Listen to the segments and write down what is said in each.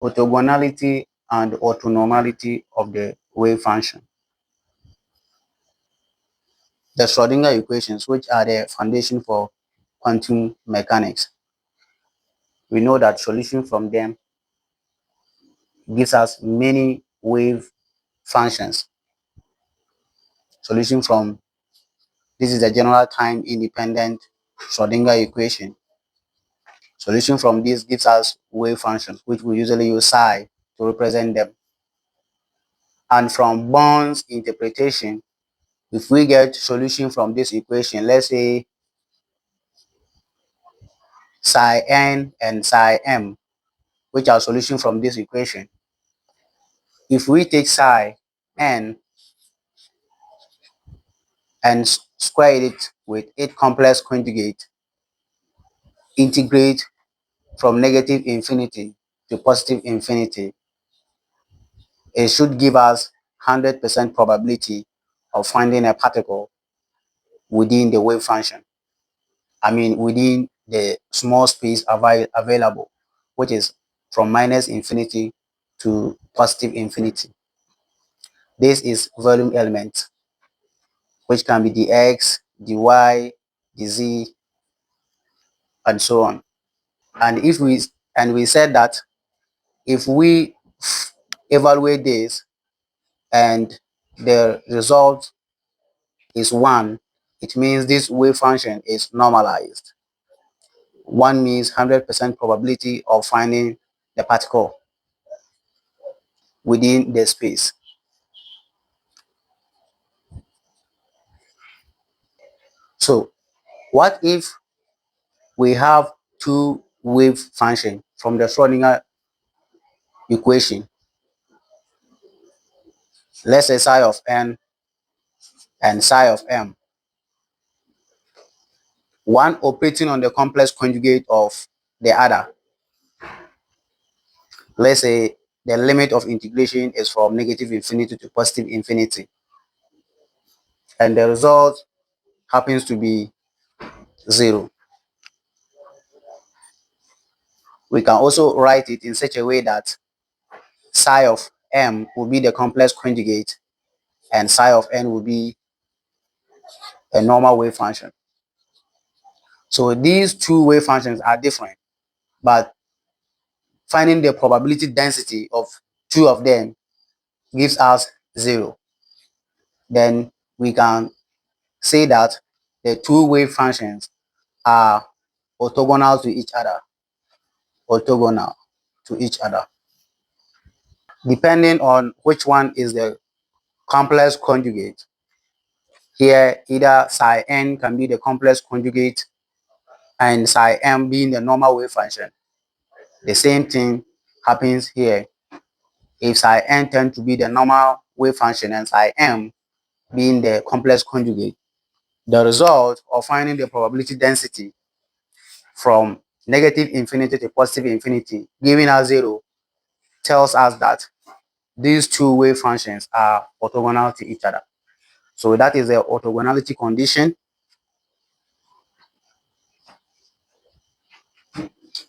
orthogonality and orthonormality of the wave function. The Schrodinger equations, which are the foundation for quantum mechanics, we know that solution from them gives us many wave functions. Solution from this is the general time independent Schrodinger equation. Solution from this gives us wave functions, which we usually use psi to represent them. And from Born's interpretation, if we get solution from this equation, let's say psi n and psi m, which are solution from this equation. If we take psi n and square it with its complex conjugate, integrate from negative infinity to positive infinity, it should give us 100% probability of finding a particle within the wave function. I mean, within the small space available, which is from minus infinity to positive infinity. This is volume element, which can be the x, the y, the z, and so on. And we said that if we evaluate this and the result is 1, it means this wave function is normalized. 1 means 100% probability of finding the particle within the space. So what if we have two wave function from the Schrodinger equation? Let's say psi of n and psi of m. One operating on the complex conjugate of the other. Let's say the limit of integration is from negative infinity to positive infinity. And the result happens to be 0. We can also write it in such a way that psi of m will be the complex conjugate and psi of n will be a normal wave function. So these two wave functions are different, but finding the probability density of two of them gives us 0. Then we can say that the two wave functions are orthogonal to each other. Orthogonal to each other. Depending on which one is the complex conjugate. Here, either psi n can be the complex conjugate and psi m being the normal wave function. The same thing happens here. If psi n tends to be the normal wave function and psi m being the complex conjugate, the result of finding the probability density from negative infinity to positive infinity, giving us 0, tells us that these two wave functions are orthogonal to each other. So that is the orthogonality condition.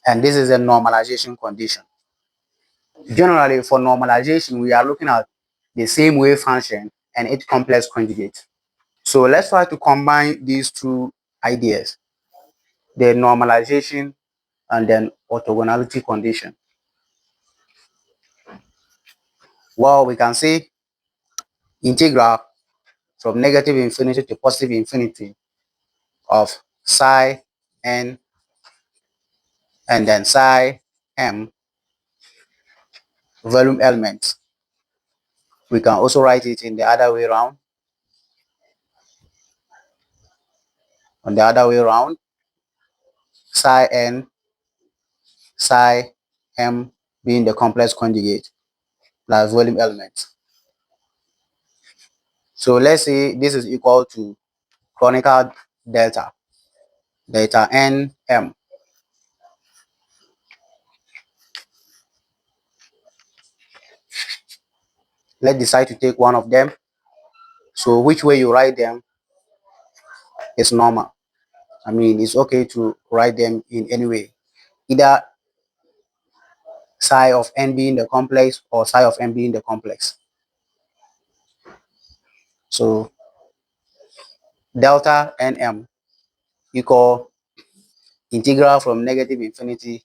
And this is a normalization condition. Generally, for normalization, we are looking at the same wave function and its complex conjugate. So let's try to combine these two ideas, the normalization and then orthogonality condition. Well, we can say integral from negative infinity to positive infinity of psi n and then psi m volume elements. We can also write it in the other way around. On the other way around, psi n, psi m being the complex conjugate plus volume elements. So let's say this is equal to chronicle delta n m. Let's decide to take one of them. So which way you write them is normal. I mean, it's okay to write them in any way. Either psi of n being the complex or psi of n being the complex. So delta nm equal integral from negative infinity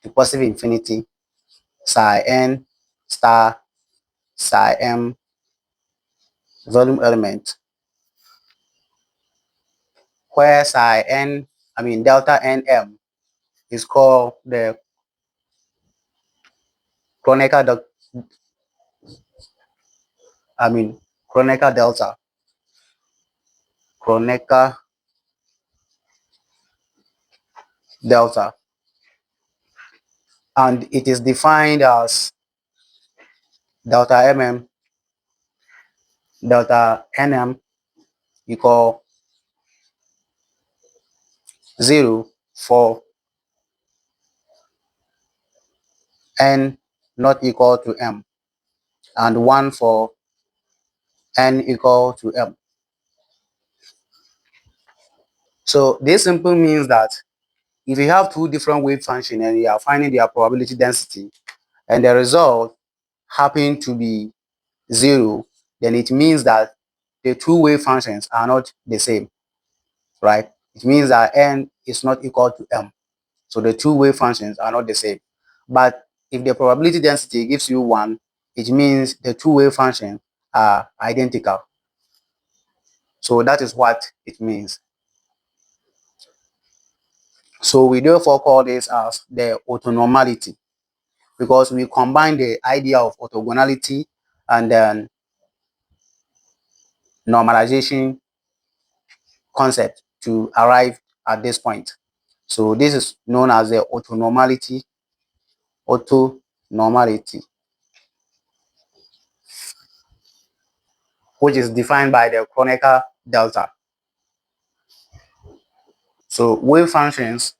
to positive infinity psi n star psi m volume element, where delta nm is called the Kronecker, Kronecker delta, Kronecker delta, and it is defined as delta nm equal 0 for n not equal to m, and 1 for n equal to m. So this simply means that if you have two different wave functions and you are finding their probability density and the result happen to be 0, then it means that the two wave functions are not the same, right? It means that n is not equal to m. So the two wave functions are not the same. But if the probability density gives you 1, it means the two wave functions are identical. So that is what it means. So we therefore call this as the orthonormality, because we combine the idea of orthogonality and then normalization concept to arrive at this point. So this is known as the orthonormality, which is defined by the Kronecker delta. So wave functions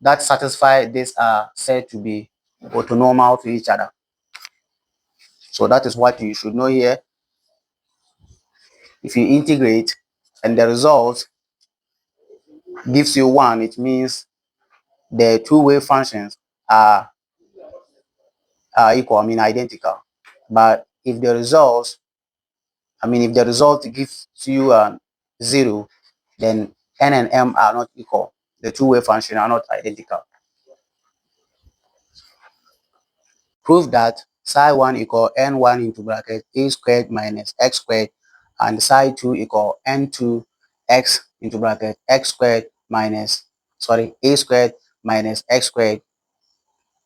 that satisfy this are said to be orthonormal to each other. So that is what you should know here. If you integrate and the result gives you 1, it means the two wave functions are equal, identical. But if the result gives you 0, then n and m are not equal. The two wave functions are not identical. Prove that psi1 equal n1 into bracket a squared minus x squared and psi2 equal n2 x into bracket x squared minus, a squared minus x squared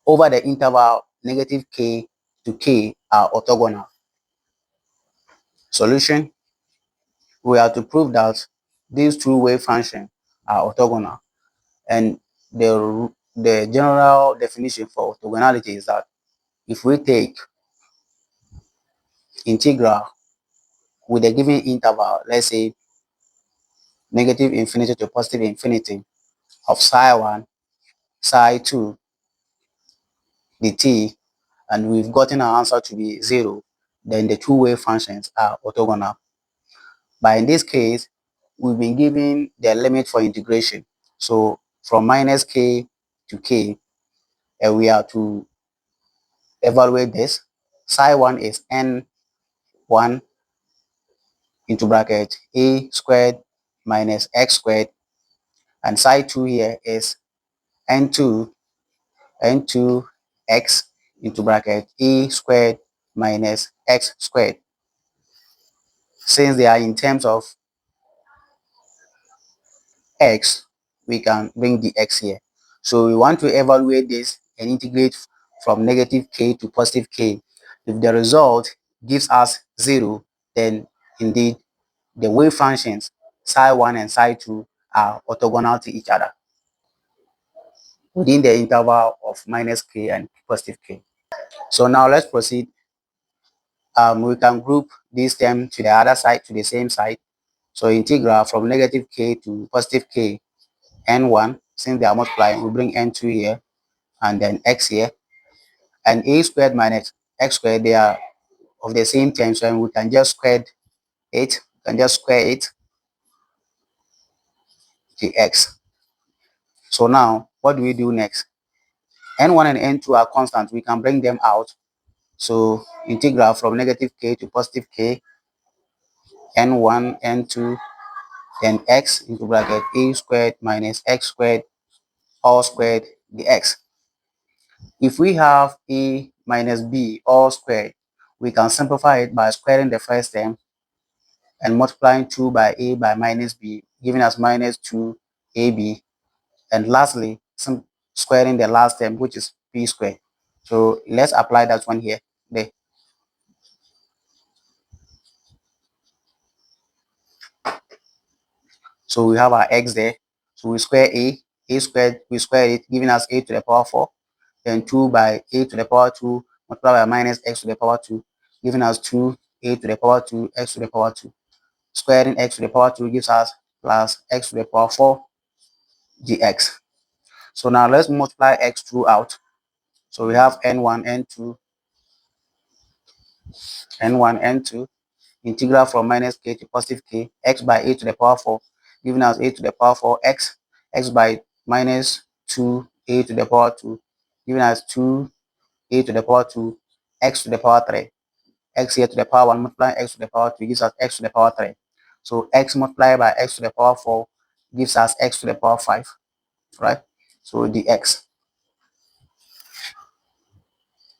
over the interval negative k to k are orthogonal. Solution: we have to prove that these two wave functions are orthogonal, and the general definition for orthogonality is that if we take integral with a given interval, let's say negative infinity to positive infinity of psi1, psi2 dt, and we've gotten our answer to be 0, then the two wave functions are orthogonal. But in this case, we've been given the limit for integration. So from minus k to k, and we have to evaluate this. Psi1 is n1 into bracket a squared minus x squared, and psi2 here is n2 x into bracket a squared minus x squared. Since they are in terms of x, we can bring the x here. So we want to evaluate this and integrate from negative k to positive k. If the result gives us 0, then indeed the wave functions psi1 and psi2 are orthogonal to each other within the interval of minus k and positive k. So now let's proceed. We can group this term to the other side, to the same side. So integral from negative k to positive k, n1, since they are multiplying, we bring n2 here and then x here, and a squared minus x squared, they are of the same term, so we can just square it to x. So now what do we do next? n1 and n2 are constant. We can bring them out. So integral from negative k to positive k, n1, n2, then x into bracket a squared minus x squared all squared dx. If we have a minus b all squared, we can simplify it by squaring the first term and multiplying 2 by a by minus b, giving us minus 2ab. And lastly, squaring the last term, which is b squared. So let's apply that one here. There. So we have our x there. So we square a squared, we square it, giving us a to the power 4. Then 2 by a to the power 2 multiplied by minus x to the power 2, giving us 2a to the power 2 x to the power 2. Squaring x to the power 2 gives us plus x to the power 4 dx. So now let's multiply x throughout. So we have n1, n2, n1, n2, integral from minus k to positive k, x by a to the power 4, giving us a to the power 4 x, x by minus 2 a to the power 2, giving us 2 a to the power 2 x to the power 3. X here to the power 1 multiplying x to the power 2 gives us x to the power 3. So x multiplied by x to the power 4 gives us x to the power 5, right? So dx.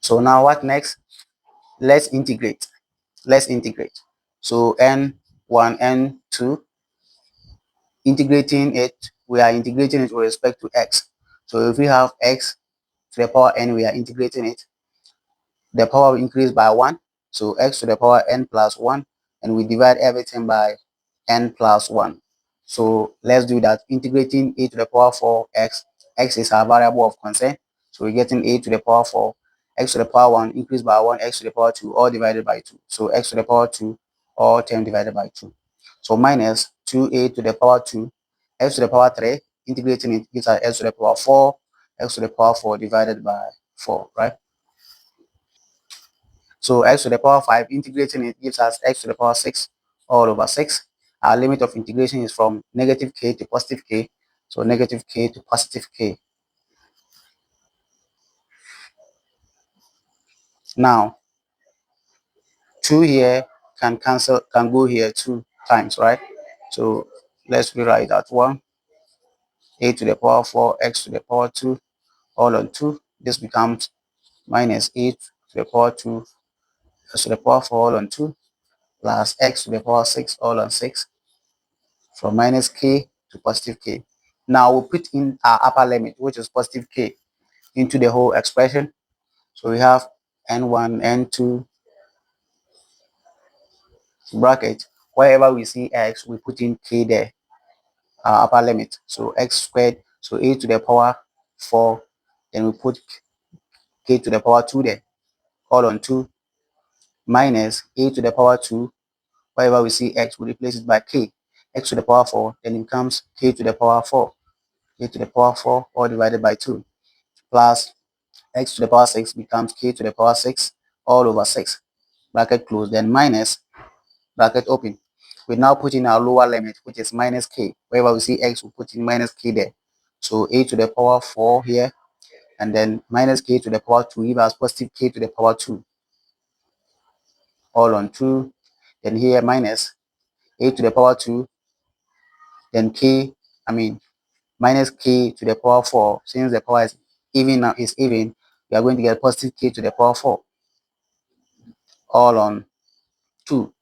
So now what next? Let's integrate. Let's integrate. So n1, n2, integrating it, we are integrating it with respect to x. So if we have x to the power n, we are integrating it. The power will increase by 1. So x to the power n plus 1, and we divide everything by n plus 1. So let's do that. Integrating a to the power 4x, x is our variable of concern. So we're getting a to the power 4, x to the power 1 increased by 1, x to the power 2, all divided by 2. So x to the power 2, all 10 divided by 2. So minus 2a to the power 2, x to the power 3, integrating it gives us x to the power 4, x to the power 4 divided by 4, right? So x to the power 5, integrating it gives us x to the power 6 all over 6. Our limit of integration is from negative k to positive k. So negative k to positive k. Now, 2 here can cancel, can go here 2 times, right? So let's rewrite that one. A to the power 4, x to the power 2, all on 2. This becomes minus a to the power 2, x to the power 4, all on 2, plus x to the power 6, all on 6. From minus k to positive k. Now we put in our upper limit, which is positive k, into the whole expression. So we have n1, n2, bracket. Wherever we see x, we put in k there, our upper limit. So x squared, so a to the power 4, then we put k to the power 2 there, all on 2, minus a to the power 2. Wherever we see x, we replace it by k, x to the power 4, then it becomes k to the power 4, k to the power 4, all divided by 2, plus x to the power 6 becomes k to the power 6 all over 6, bracket close, then minus, bracket open. We now put in our lower limit, which is minus k. Wherever we see x, we put in minus k there. So a to the power 4 here, and then minus k to the power 2 give us positive k to the power 2 all on 2. Then here minus a to the power 2, then k, minus k to the power 4. Since the power is even, now is even, we are going to get positive k to the power 4 all on 2.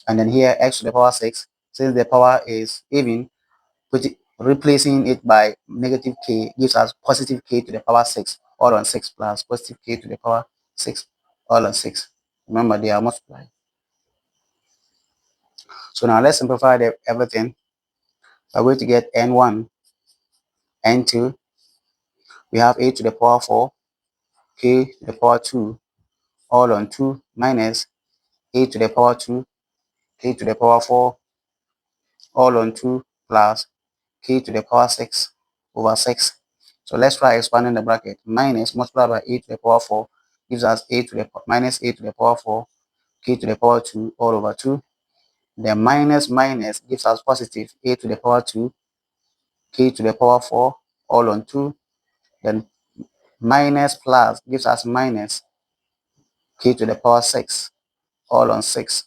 And then here x to the power 6, since the power is even, replacing it by negative k gives us positive k to the power 6 all on 6 plus positive k to the power 6 all on 6. Remember, they are multiplied. So now let's simplify everything. We're going to get n1, n2. We have a to the power 4, k to the power 2 all on 2 minus a to the power 2, k to the power 4 all on 2 plus k to the power 6 over 6. So let's try expanding the bracket. Minus multiplied by a to the power 4 gives us a to the minus a to the power 4, k to the power 2 all over 2. The minus minus gives us positive a to the power 2, k to the power 4 all on 2. Then minus plus gives us minus k to the power 6 all on 6.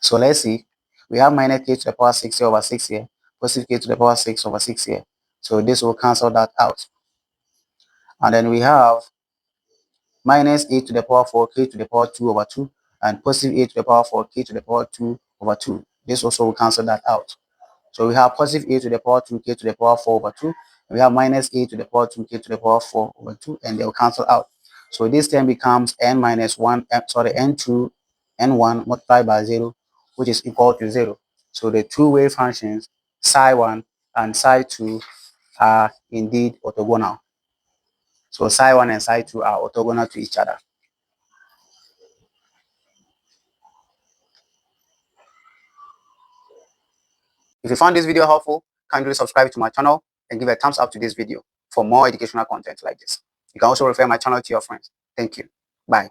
So let's see, we have minus k to the power 6 here over 6 here, positive k to the power 6 over 6 here. So this will cancel that out. And then we have minus a to the power 4 k to the power 2 over 2 and positive a to the power 4 k to the power 2 over 2. This also will cancel that out. So we have positive a to the power 2 k to the power 4 over 2. And we have minus a to the power 2 k to the power 4 over 2, and they will cancel out. So this term becomes n minus 1, n2, n1 multiplied by 0, which is equal to 0. So the two wave functions psi1 and psi2 are indeed orthogonal. So psi1 and psi2 are orthogonal to each other. If you found this video helpful, kindly subscribe to my channel and give a thumbs up to this video for more educational content like this. You can also refer my channel to your friends. Thank you. Bye.